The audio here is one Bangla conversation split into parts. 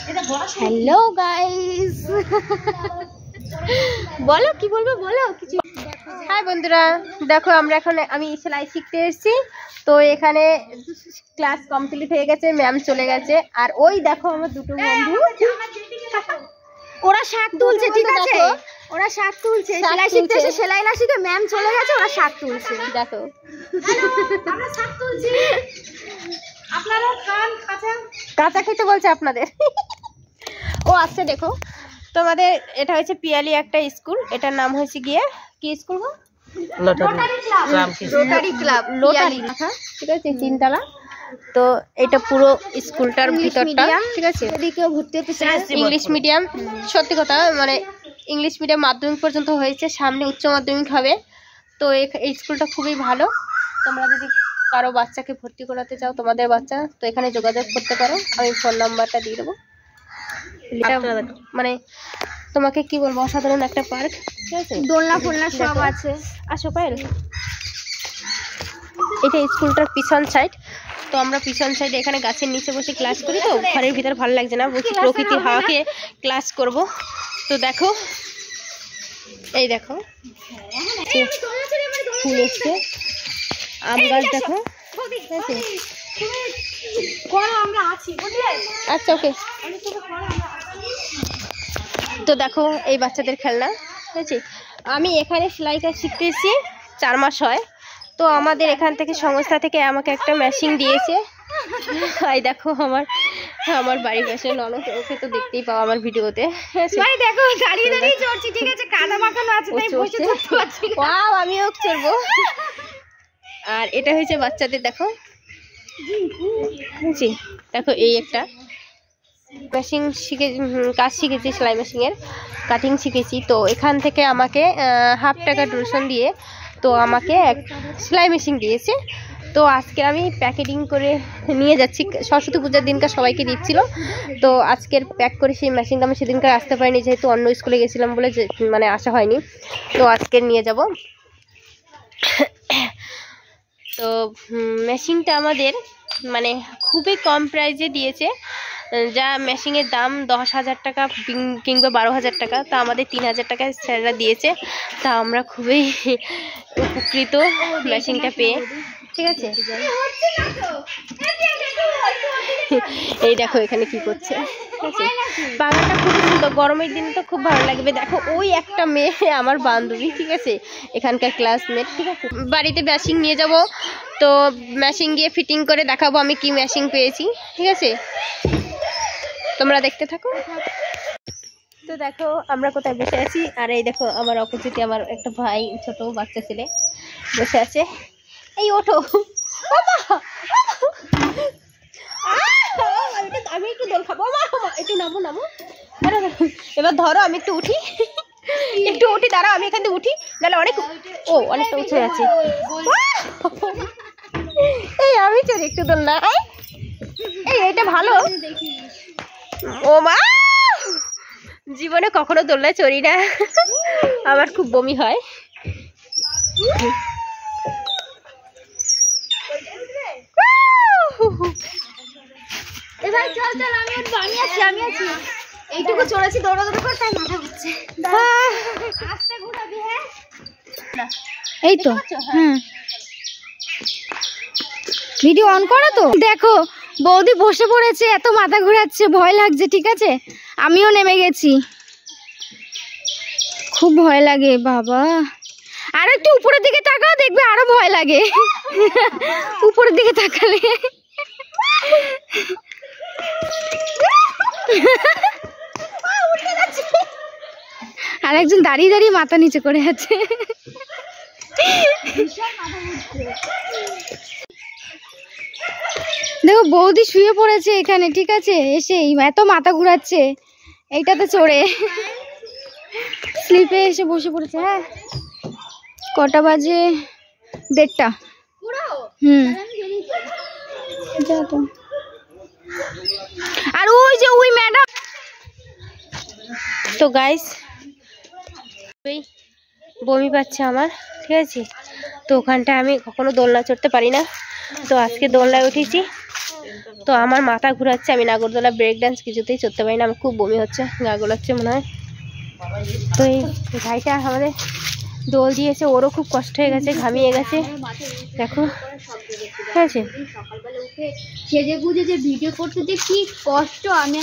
হ্যালো গাইস, বলো কি বলবো, বলো কিছু। হাই বন্ধুরা, দেখো আমি সেলাই শিখতে এসেছি। তো এখানে ক্লাস কমপ্লিট হয়ে গেছে, ম্যাম চলে গেছে। আর ওই দেখো আমার দুটো বন্ধু, ওরা শাক তুলছে। ঠিক আছে, ওরা শাক তুলছে, সেলাই শিখতে এসে সেলাই না শিখে ম্যাম চলে গেছে, ওরা শাক তুলছে। দেখো আমরা শাক তুলছি, আপনারা খান। কাঁচা খেতে বলছে আপনাদের। ও আচ্ছা, দেখো তোমাদের এটা হচ্ছে পিয়ালি একটা স্কুল। এটার নাম হয়েছে গিয়ে কি school go? Rotary club, lottery, ঠিক আছে, তিনতলা। তো এটা পুরো স্কুলটার ভিতরটা, ঠিক আছে। যদি কেউ ভর্তি হতে চায় ইংলিশ মিডিয়াম, সত্যি কথা মানে ইংলিশ মিডিয়াম মাধ্যমিক পর্যন্ত হয়েছে, সামনে উচ্চ মাধ্যমিক হবে। তো এই স্কুলটা খুবই ভালো। তোমরা যদি কারো বাচ্চাকে ভর্তি করাতে চাও, তোমাদের বাচ্চা, তো এখানে যোগাযোগ করতে পারো। আমি ফোন নাম্বারটা দিয়ে দেবো। মানে তোমাকে কি বলবো, অসাধারণ একটা পার্ক, ঠিক আছে, দোলনা ফোলনা সব আছে। আসো পায়েল। এটা স্কুলটার পিছন সাইড। তো আমরা পিছন সাইডে এখানে গাছের নিচে বসে ক্লাস করি। তো ঘরের ভিতর ভালো লাগছে না, বলছি প্রকৃতির হাওয়াকে ক্লাস করব। তো দেখো, এই দেখো ফুল এসছে, আম গাছ দেখো, ঠিক আছে। আচ্ছা ওকে। তো দেখো এই বাচ্চাদের খেলনা, ঠিক আছে। আমি এখানে সেলাই কাজ শিখতে এসেছি, 4 মাস হয়। তো আমাদের এখান থেকে সংস্থা থেকে আমাকে একটা মেশিন দিয়েছে। এই দেখো আমার বাড়ির পাশে ননদ, ওকে তো দেখতেই পাও আমার ভিডিওতে। দেখো দাঁড়িয়ে দাঁড়িয়ে চড়ছি, ঠিক আছে, কাদা মাখানো আছে তাই বসে থাকতে পারছি না। ওয়াও, আমিও চড়বো। আর এটা হয়েছে বাচ্চাদের, দেখো, বুঝছি। দেখো এই একটা মেশিন কাজ শিখেছি, সেলাই মেশিনের কাটিং শিখেছি। তো এখান থেকে আমাকে 1/2 টাকা ডোনেশন দিয়ে তো আমাকে এক সেলাই মেশিন দিয়েছে। তো আজকে আমি প্যাকেটিং করে নিয়ে যাচ্ছি, সরস্বতী পূজার দিনকার সবাইকে দিচ্ছিল। তো আজকের প্যাক করে সেই মেশিনটা আমি সেদিনকার আসতে পারিনি, যেহেতু অন্য স্কুলে গেছিলাম বলে মানে আসা হয়নি। তো আজকে নিয়ে যাব। তো মেশিনটা আমাদের মানে খুবই কম প্রাইসে দিয়েছে, যা মেশিনের দাম 10,000 টাকা কিংবা 12,000 টাকা। তা আমাদের 3,000 টাকায় স্যাররা দিয়েছে। তা আমরা খুবই উপকৃত মেশিনটা পেয়ে, ঠিক আছে। এই দেখো এখানে কি করছে, ঠিক আছে। বাগানটা খুবই সুন্দর, গরমের দিনে তো খুব ভালো লাগবে। দেখো ওই একটা মেয়ে আমার বান্ধবী, ঠিক আছে, এখানকার ক্লাসমেট, ঠিক আছে। বাড়িতে মেশিন নিয়ে যাব। তো মেশিন গিয়ে ফিটিং করে দেখাবো আমি কি মেশিন পেয়েছি, ঠিক আছে। তোমরা দেখতে থাকো। তো দেখো আমরা কোথায় বসে আছি। আর এই দেখো আমার অপোজিটে আমার একটা ভাই, ছোট বাচ্চা ছেলে বসে আছে। এই ওঠো, আমি একটু দোল খাবো, একটু নামো। এবার ধরো আমি একটু উঠি, দাঁড়াও, আমি এখান থেকে উঠি, নাহলে অনেকটা উঠে আছে। এই আমি চড়ি একটু দোল না, এইটা ভালো। ও মা, জীবনে কখনো দোলনায় চড়ি না, আমার খুব বমি হয়। ভাই চল চল, আমি আছি। এইটুকু চড়েছি, দৌড়াদৌড়ি করে, তাই মাথা ঘুরছে। আস্তে ঘুরাবি, হ্যাঁ। এই তো, হ্যাঁ, ভিডিও অন করো তো। দেখো বৌদি বসে পড়েছে, এত মাথা ঘোরাচ্ছে, ভয় লাগছে, ঠিক আছে। আমিও নেমে গেছি, খুব ভয় লাগে বাবা। আর একটু উপরের দিকে তাকাও, দেখবে আরো ভয় লাগে। উপরের দিকে তাকালে আর একজন দাঁড়িয়ে দাঁড়িয়ে মাথা নিচে করে আছে। দেখো বৌদি শুয়ে পড়েছে এখানে, ঠিক আছে, এসে এত মাথা ঘুরাচ্ছে এইটাতে চড়ে, স্লিপে এসে বসে পড়েছে। হ্যাঁ, কটা বাজে? 1:30। যা তো। আর ওই ম্যাডাম। তো গাইস, বমি পাচ্ছে আমার, ঠিক আছে। তো ওখানটা আমি কখনো দোলনা চড়তে পারি না, তো আজকে দোলনায় উঠেছি। তো আমার মাথা ঘুরাচ্ছে, আমি নাগরদোলা ব্রেক ডান্স কিছুতেই চড়তে পারি না, আমার খুব বমি হচ্ছে, গা গোলাচ্ছে মনে হয়। তো এই ভাইটা আমাদের দোল দিয়েছে, ওরও খুব কষ্ট হয়ে গেছে, ঘামিয়ে গেছে দেখো। ঠিক আছে, সকালবেলা উঠে সেজে গুজে যে ভিডিও করতে যে কি কষ্ট, আমি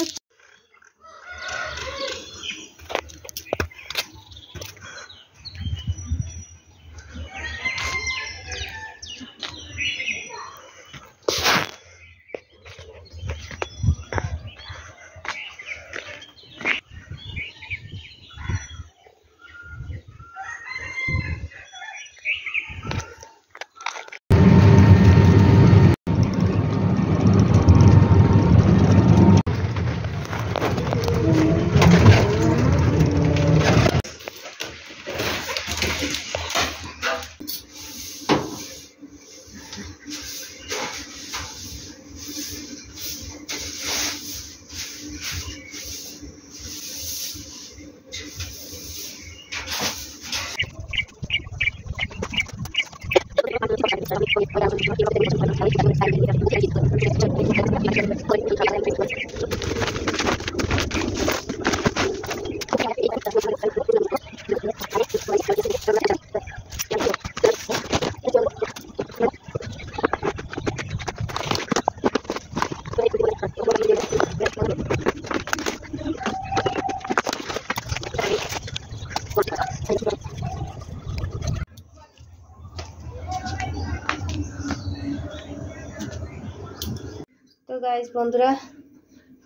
তো গাইজ বন্ধুরা,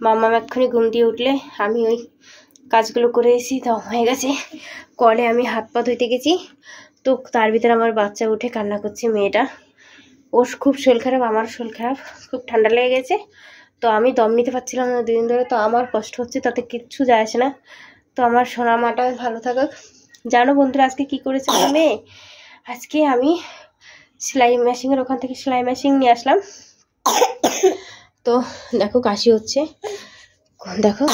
মাম্মা এক্ষুনি ঘুম দিয়ে উঠলে আমি ওই কাজগুলো করে এসেছি, তো হয়ে গেছে। কলে আমি হাত পা ধুইতে গেছি, তো তার ভিতরে আমার বাচ্চা উঠে কান্না করছে, মেয়েটা। ওর খুব শরীর খারাপ, আমার শরীর খারাপ, খুব ঠান্ডা লেগে গেছে। তো আমি দম নিতে পারছিলাম না দুদিন ধরে, তো আমার কষ্ট হচ্ছে, তাতে কিচ্ছু যায় আসে না। তো আমার সোনা মাটা ভালো থাকুক। জানো বন্ধুরা আজকে কি করেছে আমার মেয়ে? আজকে আমি সেলাই মেশিনের ওখান থেকে সেলাই মেশিন নিয়ে আসলাম। তো দেখো কাশি হচ্ছে, দেখো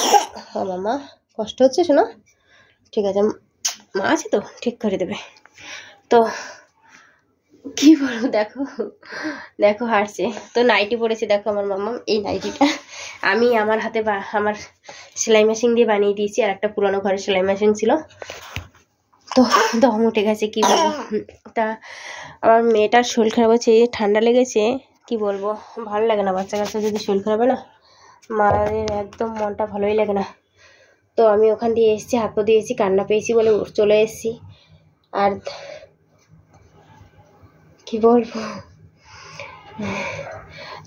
মামা কষ্ট হচ্ছে শোনা, ঠিক আছে, মা আছে তো ঠিক করে দেবে। তো কি বলবো, দেখো দেখো হাঁটছে। তো নাইটি পরেছে দেখো আমার মামা, এই নাইটিটা আমি আমার হাতে আমার সেলাই মেশিন দিয়ে বানিয়ে দিয়েছি, আর একটা পুরোনো ঘরের সেলাই মেশিন ছিল, তো দম উঠে গেছে কি বলবো। তা আমার মেয়েটার শরীর খারাপ হচ্ছে, ঠান্ডা লেগেছে, কি বলবো, ভালো লাগে না বাচ্চা কাচ্চা যদি শরীর খারাপ হয় না, মায়ের একদম মনটা ভালোই লাগে না। তো আমি ওখান দিয়ে এসেছি, হাত পা দিয়েছি, কান্না পেয়েছি বলে চলে এসেছি। আর কি বলবো,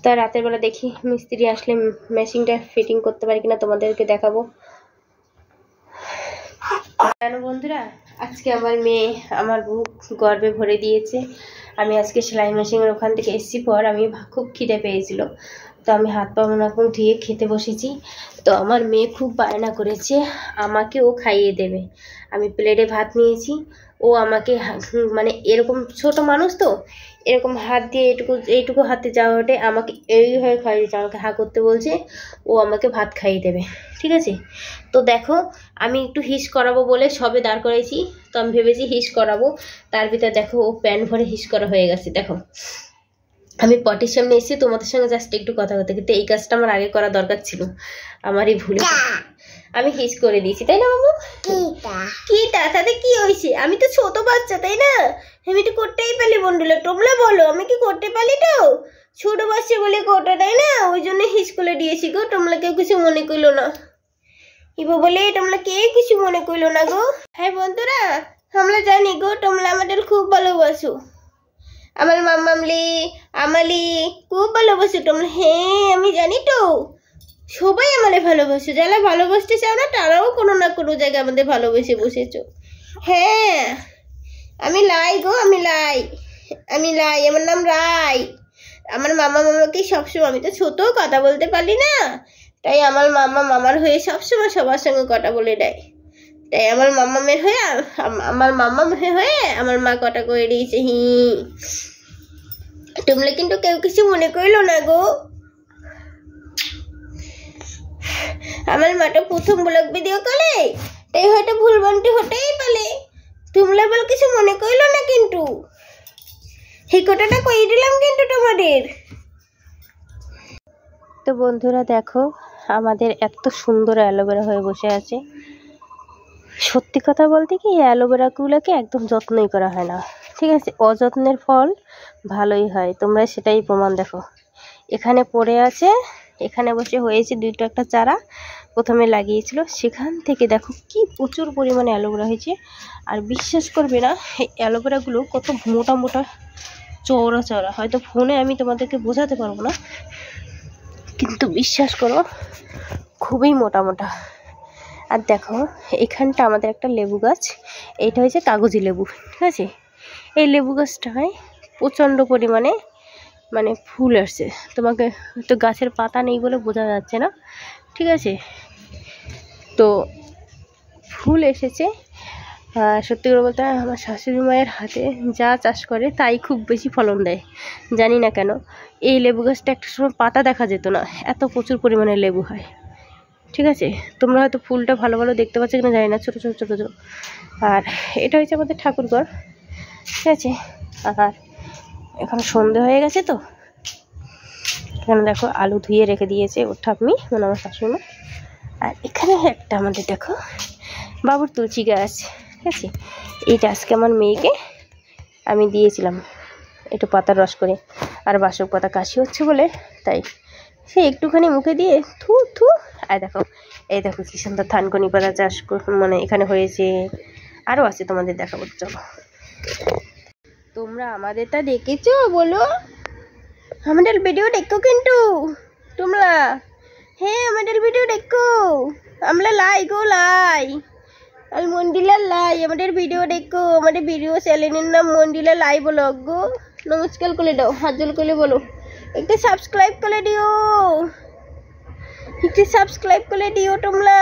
তা রাতের বেলা দেখি মিস্ত্রি আসলে মেশিনটা ফিটিং করতে পারি কিনা, তোমাদেরকে দেখাবো। জানো বন্ধুরা, আজকে আমার মেয়ে আমার বুক গর্বে ভরে দিয়েছে। আমি আজকে সেলাই মেশিনের ওখান থেকে এসেছি পর আমি খুব খিদে পেয়েছিল, তো আমি হাত পা মুখ ধুয়ে খেতে বসেছি। তো আমার মেয়ে খুব বায়না করেছে আমাকে ও খাইয়ে দেবে। আমি প্লেটে ভাত নিয়েছি, ও আমাকে মানে এরকম ছোট মানুষ তো, এরকম হাত দিয়ে এইটুকু হাতে যাওয়া ওঠে, আমাকে এইভাবে খাইয়ে দিচ্ছে, আমাকে হা করতে বলছে, ও আমাকে ভাত খাইয়ে দেবে, ঠিক আছে। তো দেখো আমি একটু হিস করাবো বলে সবে দাঁড় করাইছি, তো আমি ভেবেছি হিস করাবো, তার ভিতরে দেখো ও প্যান ভরে হিস করা হয়ে গেছে। দেখো আমি পটির সামনে এসেছি তোমাদের সঙ্গে জাস্ট একটু কথা বলতে, কিন্তু এই কাজটা আমার আগে করা দরকার ছিল, আমারই ভুল, আমি হিস করে দিয়েছি, তাই না বাবু? কি তাতে কি হয়েছে? আমি তো ছোট বাচ্চা, তাই না? আমি তো করতেই পারি বন্ধুরা, তোমরা বলো আমি কি করতে পারি? তো ছোট বাচ্চা বলে কোটা, তাই না? ওই জন্য হিস করে দিয়েছি গো, তোমরা কেউ কিছু মনে করলো না, ইবো বলে তোমরা কেউ কিছু মনে করলো না গো। হ্যাঁ বন্ধুরা, আমরা জানি গো তোমরা আমাদের খুব ভালোবাসো, আমার মাম্মামলি আমালি খুব ভালোবাসো তোমরা। হ্যাঁ আমি জানি তো, সবাই আমাদের ভালোবাসো, যারা ভালোবাসতে চাও না তারাও কোনো না কোনো জায়গায় আমাদের ভালোবেসে বসেছো। হ্যাঁ আমি লাই গো, আমি লাই, আমার নাম রাই। আমার মামা মামাকে সবসময়, আমি তো ছোট কথা বলতে পারি না, তাই আমার মামা মামার হয়ে সবসময় সবার সঙ্গে কথা বলে দেয়, তাই আমার মামামের হয়ে আমার মা কথা করে দিয়েছে। তোমরা কিন্তু কেউ কিছু মনে করলো না গো, আমার মাটা প্রথম ব্লগ ভিডিও করে, তাই হয়তো ভুল ভ্রান্তি হতেই পারে, তোমরা বল কিছু মনে করলো না কিন্তু, এই কথাটা কই দিলাম কিন্তু তোমাদের। তো বন্ধুরা দেখো আমাদের এত সুন্দর অ্যালোভেরা হয়ে বসে আছে। সত্যি কথা বলতে কি অ্যালোভেরাগুলোকে একদম যত্নই করা হয় না, ঠিক আছে। অযত্নের ফল ভালোই হয়, তোমরা সেটাই প্রমাণ দেখো। এখানে পড়ে আছে, এখানে বসে হয়েছে দুটো একটা চারা প্রথমে লাগিয়েছিল, সেখান থেকে দেখো কি প্রচুর পরিমাণে অ্যালোভেরা হয়েছে। আর বিশ্বাস করবে না এই অ্যালোভেরাগুলো কত মোটা মোটা চওড়া চওড়া, হয়তো ফোনে আমি তোমাদেরকে বোঝাতে পারবো না, কিন্তু বিশ্বাস করো খুবই মোটা মোটা। আর দেখো এখানটা আমাদের একটা লেবু গাছ, এইটা হয়েছে কাগজি লেবু, ঠিক আছে। এই লেবু গাছটায় প্রচণ্ড পরিমাণে মানে ফুল আসছে, তোমাকে তো গাছের পাতা নেই বলে বোঝা যাচ্ছে না, ঠিক আছে। তো ফুল এসেছে। সত্যি করে বলতে আমার শাশুড়ি মায়ের হাতে যা চাষ করে তাই খুব বেশি ফলন দেয়, জানি না কেন। এই লেবু গাছটা একটা সময় পাতা দেখা যেত না, এত প্রচুর পরিমাণে লেবু হয়, ঠিক আছে। তোমরা হয়তো ফুলটা ভালো ভালো দেখতে পাচ্ছ কিনা জানি না, ছোটো ছোটো ছোটো ছোটো। আর এটা হচ্ছে আমাদের ঠাকুরঘর, ঠিক আছে। আর এখন সন্ধে হয়ে গেছে, তো এখানে দেখো আলু ধুয়ে রেখে দিয়েছে ওর ঠাকুমি মানে আমার শাশুড়ি। আর এখানে একটা আমাদের দেখো বাবুর তুলসী গাছ, ঠিক আছে। এইটা আজকে আমার মেয়েকে আমি দিয়েছিলাম একটু পাতার রস করে, আর বাসক পাতা কাশি হচ্ছে বলে তাই সে একটুখানি মুখে দিয়ে থু থু। আর দেখো এই দেখো কি সুন্দর থানকুনি পাতা চাষ মানে এখানে হয়েছে, আরও আছে তোমাদের দেখাবো, চলো। তোমরা আমাদেরটা দেখেছো বলো, আমাদের ভিডিও দেখো কিন্তু তোমরা, হ্যাঁ আমাদের ভিডিও দেখো, আমরা লাই গো লাই, আর মন্দিলার লাই, আমাদের ভিডিও দেখো, আমাদের ভিডিও চ্যানেলের নাম মন্দিলা লাই ব্লগ গো। নমস্কার করে দাও, হাত জল করে বলো, একটু সাবস্ক্রাইব করে দিও, একটু সাবস্ক্রাইব করে দিও তোমরা।